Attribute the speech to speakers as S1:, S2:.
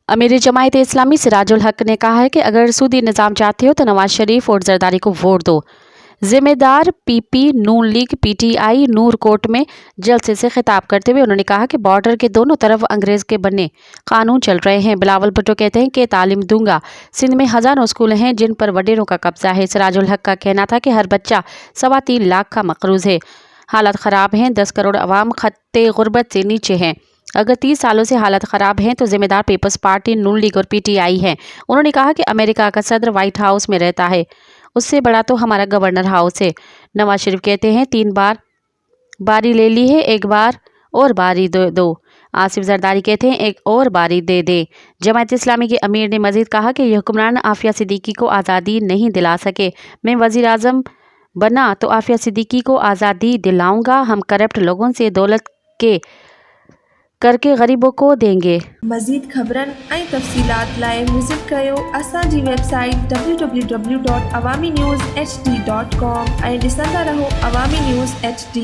S1: अमीर जमायत इस्लामी सिराजुल हक ने कहा है कि अगर सूदी निज़ाम चाहते हो तो नवाज शरीफ और जरदारी को वोट दो। जिम्मेदार पीपी नून लीग पीटीआई नूरकोट में जलसे से खिताब करते हुए उन्होंने कहा कि बॉर्डर के दोनों तरफ अंग्रेज के बने कानून चल रहे हैं। बिलावल भुट्टो कहते हैं कि तालीम दूंगा। सिंध में हजारों स्कूल हैं जिन पर वडेरों का कब्जा है। सिराजुल हक का कहना था कि हर बच्चा 3.25 लाख का मकरूज है। हालत ख़राब हैं। 10 करोड़ अवाम खत्ते गुर्बत से नीचे हैं। अगर 30 सालों से हालत ख़राब हैं तो जिम्मेदार पीपल्स पार्टी, नून लीग और पीटीआई है। उन्होंने कहा कि अमेरिका का सदर व्हाइट हाउस में रहता है, उससे बड़ा तो हमारा गवर्नर हाउस है। नवाज शरीफ कहते हैं 3 बार बारी ले ली है, 1 बार और बारी दो। आसिफ जरदारी कहते हैं 1 और बारी दे दे। जमायत इस्लामी के अमीर ने मजीद कहा कि ये हुक्मरान आफिया सिद्दीकी को आज़ादी नहीं दिला सके। मैं वज़ीर आज़म बना तो आफिया सिद्दीकी को आज़ादी दिलाऊंगा। हम करप्ट लोगों से दौलत के करके गरीबों को देंगे।
S2: मज़ीद ख़बरन ऐं तफ़सीलात लाइ विज़िट कयो असांजी वेबसाइट www.awamiNewsHD.com ऐं ॾिसंदा रहो अवामी न्यूज़ HD।